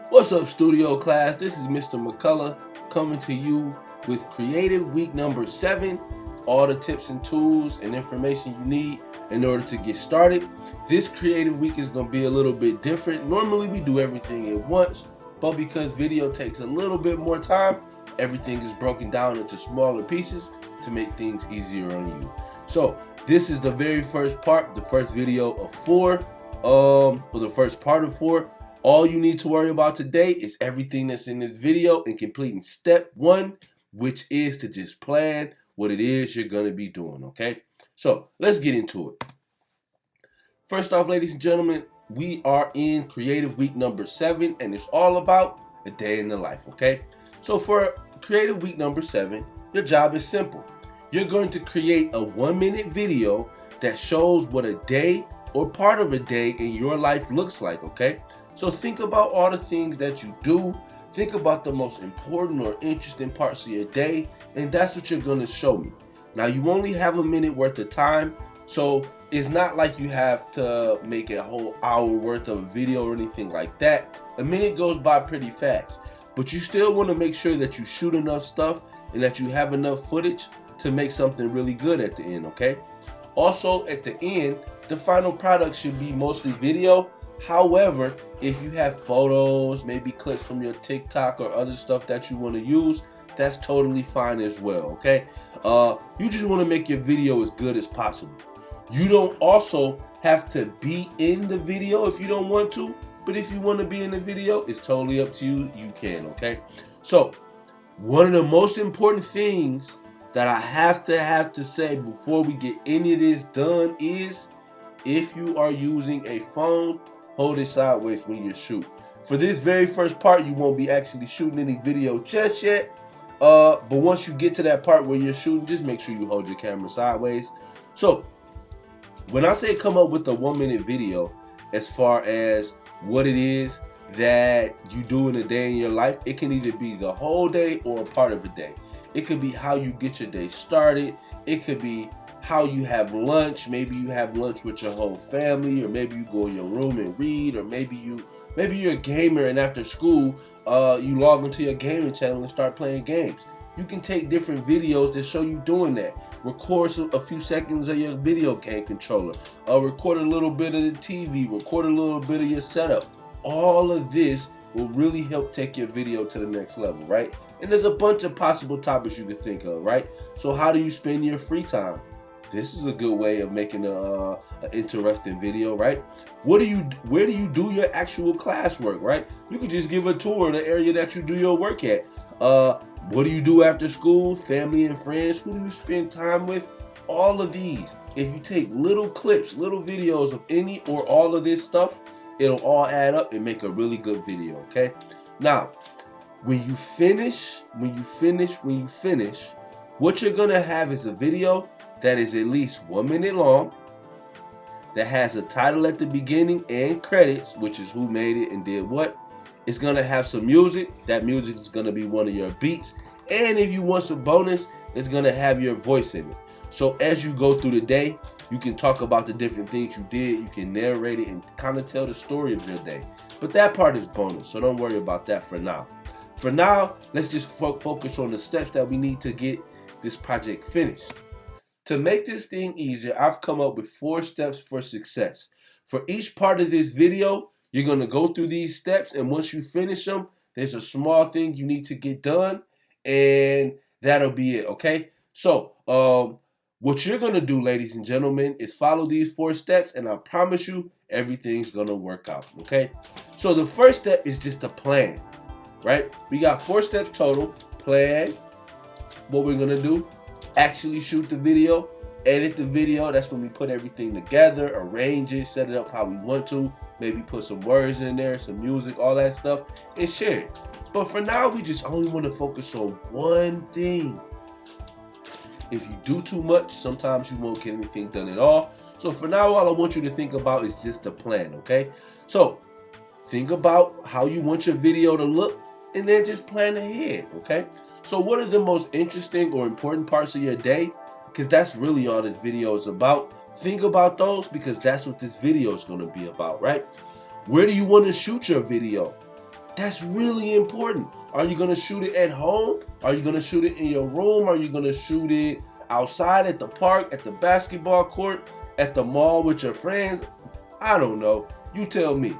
What's up, studio class? This is Mr. McCullough coming to you with Creative Week number 7. All the tips and tools and information you need in order to get started. This Creative Week is going to be a little bit different. Normally we do everything at once, but because video takes a little bit more time, everything is broken down into smaller pieces to make things easier on you. So this is the very first part, the first video of 4, or the first part of 4. All you need to worry about today is everything that's in this video and completing step 1, which is to just plan what it is you're going to be doing, okay? So let's get into it. First off, ladies and gentlemen, we are in Creative Week number 7, and it's all about a day in the life, okay? So for Creative Week number 7, your job is simple. You're going to create a 1-minute video that shows what a day or part of a day in your life looks like, okay? So think about all the things that you do. Think about the most important or interesting parts of your day, and that's what you're going to show me. Now, you only have a minute worth of time, so it's not like you have to make a whole hour worth of video or anything like that. A minute goes by pretty fast, but you still want to make sure that you shoot enough stuff and that you have enough footage to make something really good at the end, okay? Also, at the end, the final product should be mostly video. However, if you have photos, maybe clips from your TikTok or other stuff that you want to use, that's totally fine as well, okay? You just want to make your video as good as possible. You don't also have to be in the video if you don't want to, but if you want to be in the video, it's totally up to you. You can, okay? So, one of the most important things that I have to say before we get any of this done is, if you are using a phone, hold it sideways when you shoot. For this very first part, you won't be actually shooting any video just yet. But once you get to that part where you're shooting, just make sure you hold your camera sideways. So, when I say come up with a 1-minute video, as far as what it is that you do in a day in your life, it can either be the whole day or a part of a day. It could be how you get your day started. It could be how you have lunch. Maybe you have lunch with your whole family, or maybe you go in your room and read, or maybe you're a gamer and after school you log into your gaming channel and start playing games. You can take different videos that show you doing that. Record a few seconds of your video game controller, record a little bit of the TV, record a little bit of your setup. All of this will really help take your video to the next level, right? And there's a bunch of possible topics you can think of, right? So how do you spend your free time? This is a good way of making an interesting video, right? Where do you do your actual classwork, right? You could just give a tour of the area that you do your work at. What do you do after school? Family and friends? Who do you spend time with? All of these. If you take little clips, little videos of any or all of this stuff, it'll all add up and make a really good video, okay? Now, when you finish, what you're gonna have is a video that is at least 1 minute long, that has a title at the beginning and credits, which is who made it and did what. It's gonna have some music. That music is gonna be one of your beats. And if you want some bonus, it's gonna have your voice in it. So as you go through the day, you can talk about the different things you did. You can narrate it and kind of tell the story of your day. But that part is bonus, so don't worry about that for now. For now, let's just focus on the steps that we need to get this project finished. To make this thing easier, I've come up with 4 steps for success. For each part of this video, you're going to go through these steps, and once you finish them, there's a small thing you need to get done, and that'll be it, okay? So, what you're going to do, ladies and gentlemen, is follow these 4 steps, and I promise you, everything's going to work out, okay? So the first step is just a plan, right? We got 4 steps total. Plan what we're going to do. Actually shoot the video, edit the video. That's when we put everything together, arrange it, set it up how we want to, maybe put some words in there, some music, all that stuff, and share it. But for now, we just only want to focus on one thing. If you do too much, sometimes you won't get anything done at all. So for now, all I want you to think about is just a plan, okay? So think about how you want your video to look, and then just plan ahead, okay? So what are the most interesting or important parts of your day? Because that's really all this video is about. Think about those, because that's what this video is going to be about, right? Where do you want to shoot your video? That's really important. Are you gonna shoot it at home? Are you gonna shoot it in your room? Are you gonna shoot it outside at the park, at the basketball court, at the mall with your friends? I don't know. You tell me.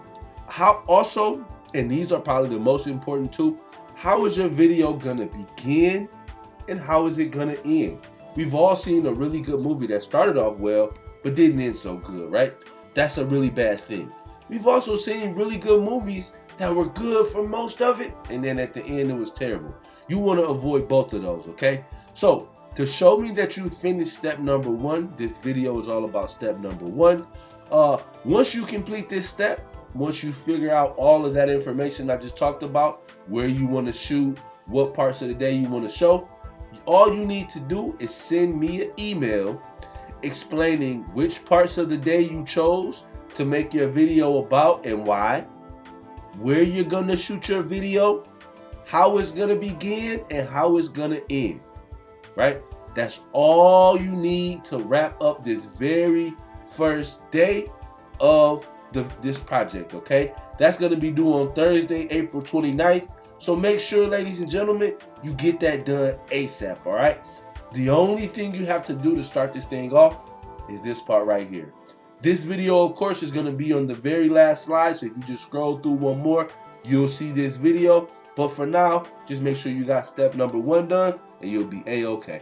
How also, and these are probably the most important too, how is your video gonna begin and how is it gonna end? We've all seen a really good movie that started off well but didn't end so good, right? That's a really bad thing. We've also seen really good movies that were good for most of it, and then at the end it was terrible. You want to avoid both of those, okay? So, to show me that you finished step number 1, this video is all about step number 1. Once you complete this step, once you figure out all of that information I just talked about, where you want to shoot, what parts of the day you want to show, all you need to do is send me an email explaining which parts of the day you chose to make your video about and why, where you're gonna shoot your video, how it's gonna begin, and how it's gonna end, right? That's all you need to wrap up this very first day of this project, okay? That's gonna be due on Thursday, April 29th. So make sure, ladies and gentlemen, you get that done ASAP, all right? The only thing you have to do to start this thing off is this part right here. This video, of course, is going to be on the very last slide, so if you just scroll through one more, you'll see this video. But for now, just make sure you got step number 1 done, and you'll be A-okay.